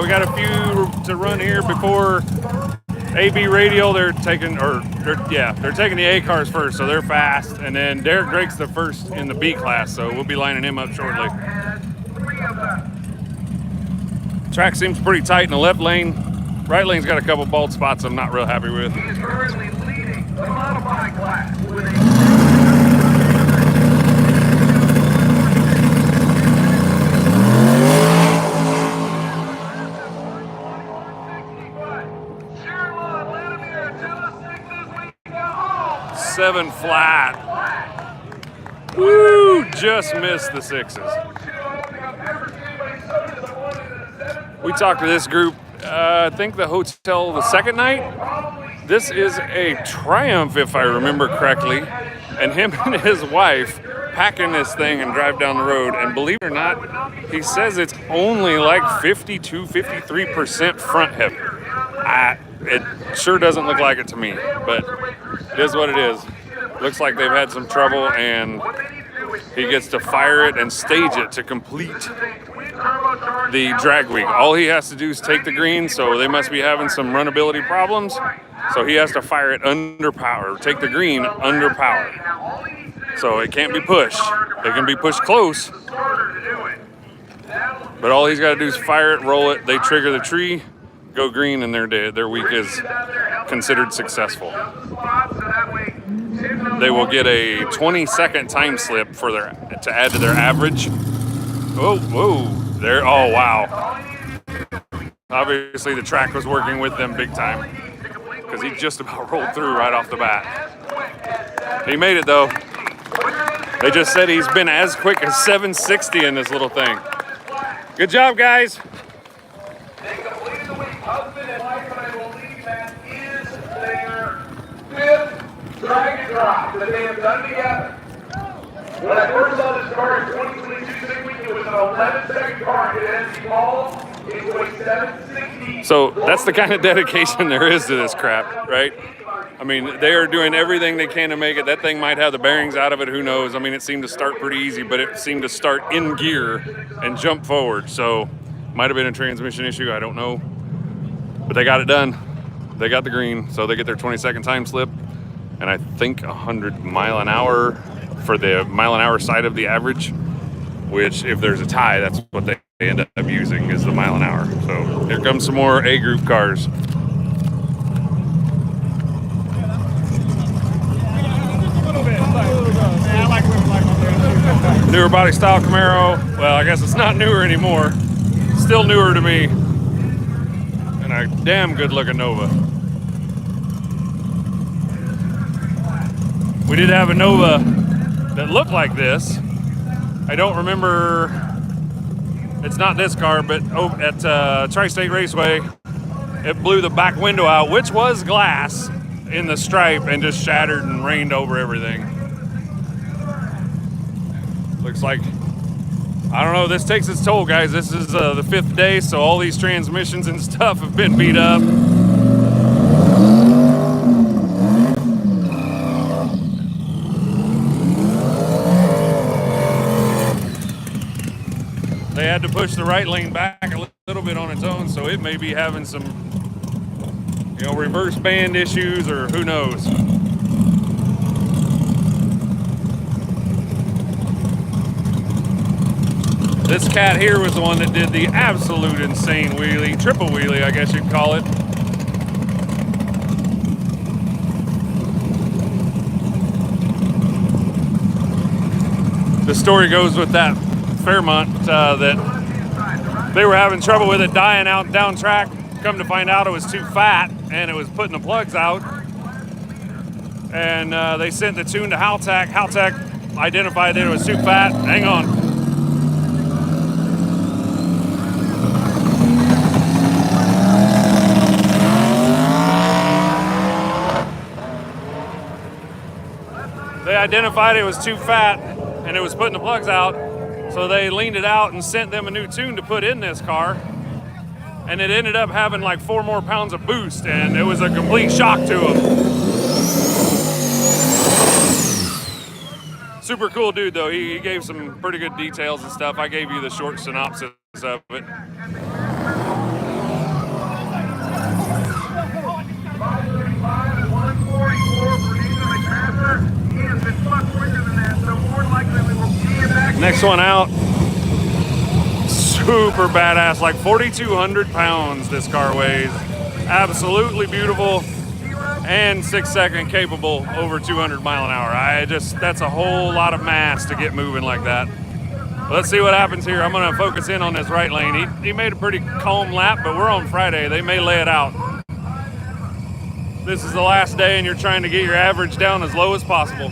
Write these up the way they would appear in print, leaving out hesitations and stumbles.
we got a few to run here before AB Radial. They're taking the A cars first, so they're fast. And then Derek Drake's the first in the B class, so we'll be lining him up shortly. Track seems pretty tight in the left lane. Right lane's got a couple bald spots I'm not real happy with. He is currently leading the modified class with a 7 flat. Woo! Just missed the 6s. We talked to this group, I think the hotel the second night. This is a Triumph, if I remember correctly. And him and his wife pack in this thing and drive down the road. And believe it or not, he says it's only like 52, 53% front heavy. It sure doesn't look like it to me, but it is what it is. Looks like they've had some trouble, and he gets to fire it and stage it to complete the drag week. All he has to do is take the green, so they must be having some runability problems. So he has to fire it under power, take the green under power. So it can't be pushed. It can be pushed close, but all he's got to do is fire it, roll it, they trigger the tree, go green, and they're dead. Their week is considered successful. They will get a 20-second time slip to add to their average. Oh, wow. Obviously the track was working with them big time, because he just about rolled through right off the bat. He made it though. They just said he's been as quick as 760 in this little thing. Good job, guys. They completed the week. Husband and wife, and I believe that is their 5th drag drop that they have done together. When I first saw this car in 2022 Sig Week, it was an 11-second car. It has evolved into a 760. So that's the kind of dedication there is to this crap, right? I mean, they are doing everything they can to make it. That thing might have the bearings out of it, who knows? I mean, it seemed to start pretty easy, but it seemed to start in gear and jump forward. So might have been a transmission issue, I don't know. But they got it done. They got the green, so they get their 20-second time slip. And I think 100 mile an hour for the mile an hour side of the average, which if there's a tie, that's what they end up using is the mile an hour. So here comes some more A group cars. Newer body style Camaro. Well, I guess it's not newer anymore. Still newer to me. And a damn good looking Nova. We did have a Nova that looked like this. I don't remember, it's not this car, but at Tri-State Raceway, it blew the back window out, which was glass in the stripe, and just shattered and rained over everything. Looks like, I don't know, this takes its toll, guys. This is the 5th day, so all these transmissions and stuff have been beat up. They had to push the right lane back a little bit on its own, so it may be having some, reverse band issues, or who knows. This cat here was the one that did the absolute insane wheelie, triple wheelie, I guess you'd call it. The story goes with that Fairmont that they were having trouble with it dying out down track. Come to find out it was too fat and it was putting the plugs out. And they sent the tune to Haltech. Haltech identified that it was too fat. Hang on. They identified it was too fat and it was putting the plugs out, so they leaned it out and sent them a new tune to put in this car, and it ended up having like 4 more pounds of boost, and it was a complete shock to them. Super cool dude though, he gave some pretty good details and stuff. I gave you the short synopsis of it. Next one out. Super badass, like 4,200 pounds this car weighs. Absolutely beautiful and 6-second capable over 200 mile an hour. That's a whole lot of mass to get moving like that. Let's see what happens here. I'm gonna focus in on this right lane. He made a pretty calm lap, but we're on Friday. They may lay it out. This is the last day and you're trying to get your average down as low as possible.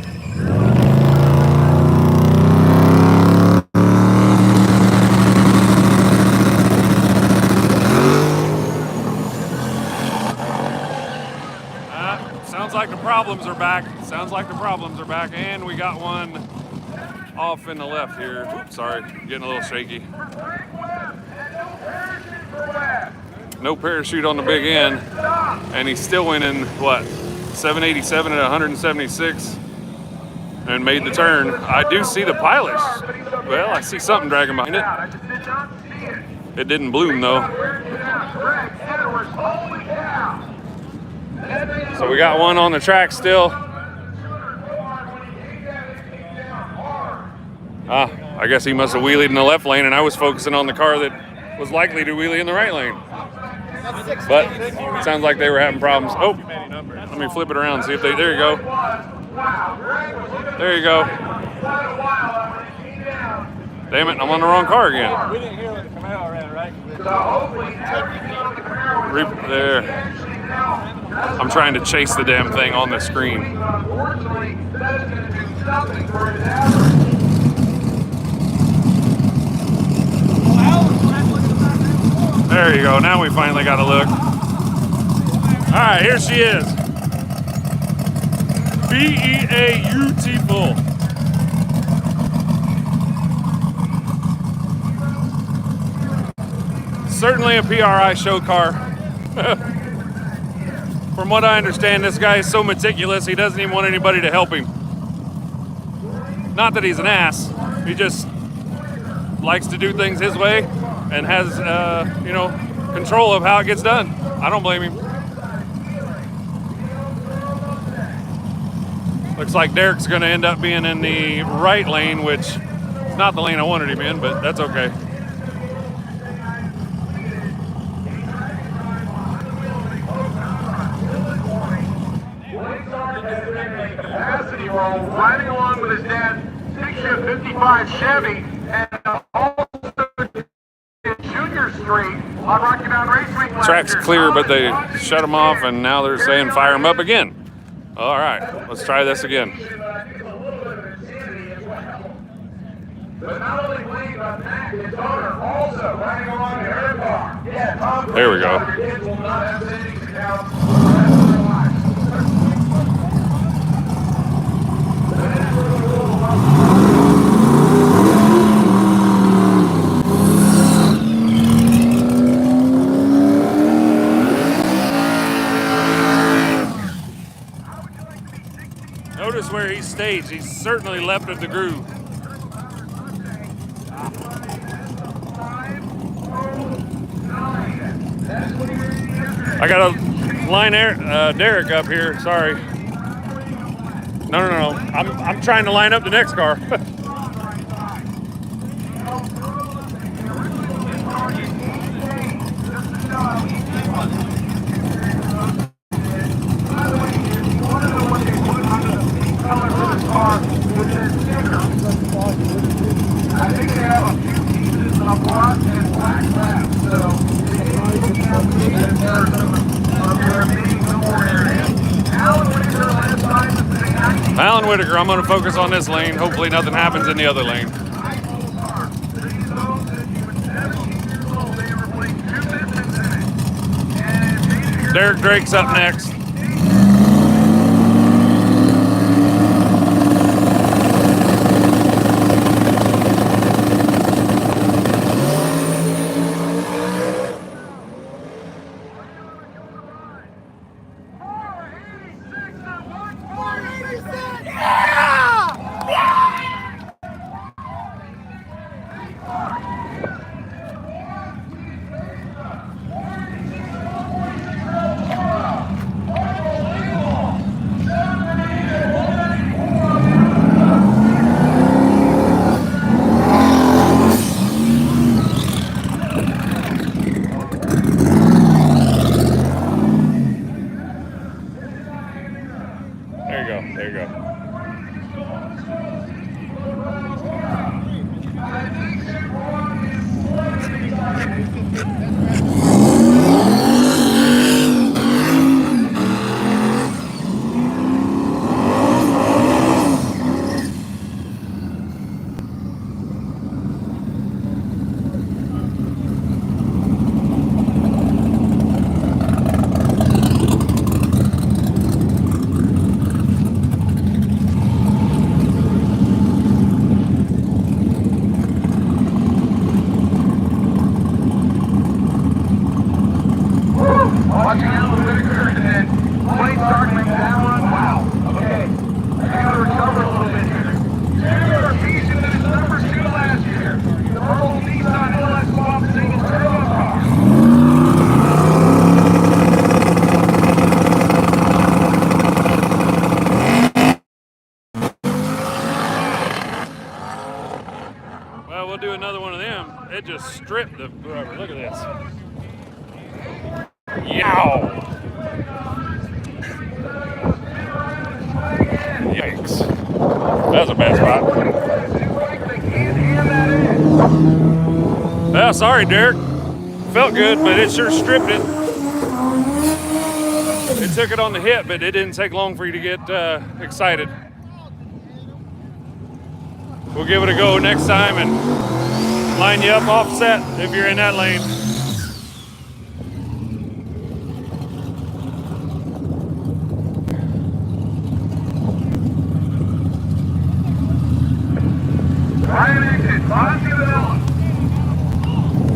Sounds like the problems are back. And we got one off in the left here. Oops, sorry, getting a little shaky. No parachute on the big end, and he still went in, what, 787 at 176 and made the turn. I do see the pilot. Well, I see something dragging behind it. It didn't bloom, though. So we got one on the track still. I guess he must have wheelied in the left lane, and I was focusing on the car that was likely to wheelie in the right lane. But it sounds like they were having problems. Oh, let me flip it around and see if they, there you go. There you go. Damn it, I'm on the wrong car again. We didn't hear when the Camaro ran, right? There. I'm trying to chase the damn thing on the screen. There you go. Now we finally got a look. All right, here she is. Beautiful. Certainly a PRI show car. From what I understand, this guy is so meticulous, he doesn't even want anybody to help him. Not that he's an ass. He just likes to do things his way and has, control of how it gets done. I don't blame him. Looks like Derek's going to end up being in the right lane, which is not the lane I wanted him in, but that's okay. Capacity roll, riding along with his dad's 6-shift 55 Chevy, and also Junior Street on Rocky Mountain Raceway. Track's clear, but they shut them off, and now they're saying fire them up again. All right, let's try this again. There we go. Notice where he stays. He's certainly left of the groove. I got to line Derek up here. Sorry. No. I'm trying to line up the next car. I think they have a few pieces of black and black wrap, so they have Alan Whitaker, I'm going to focus on this lane. Hopefully nothing happens in the other lane. Derek Drake's up next. Watching Alan Whitaker and then Blake Starkman that one. Wow. Okay. I gotta recover a little bit here. Taylor piece into his number 2 last year. The Pearl Nissan LS Swap single turbo car. Well, we'll do another one of them. It just stripped the rubber. Look at this. Yow! Yikes. That was a bad spot. Well, sorry, Derek. Felt good, but it sure stripped it. It took it on the hip, but it didn't take long for you to get excited. We'll give it a go next time and line you up offset if you're in that lane. Ryan Atkins, Bonzi Vanilla.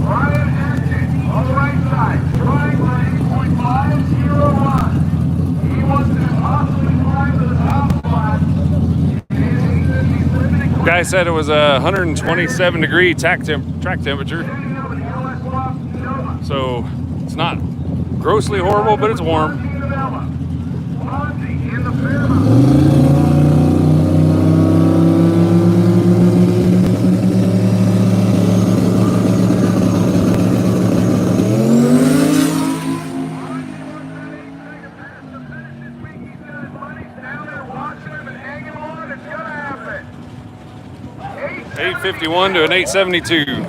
Ryan Atkins, on the right side, trying for 8.501. He wants to possibly climb to the top spot. Guy said it was a 127 degree track temperature. So it's not grossly horrible, but it's warm. $851 to an $872.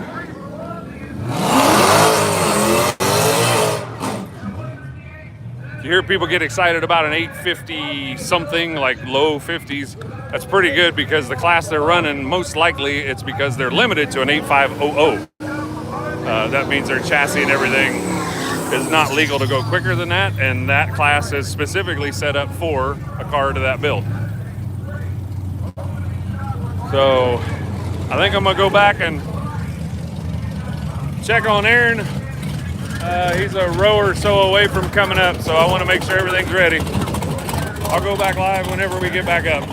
You hear people get excited about an 850 something, like low 50s. That's pretty good because the class they're running, most likely it's because they're limited to an 8500. That means their chassis and everything is not legal to go quicker than that, and that class is specifically set up for a car to that build. So I think I'm gonna go back and check on Aaron. He's a row or so away from coming up, so I want to make sure everything's ready. I'll go back live whenever we get back up.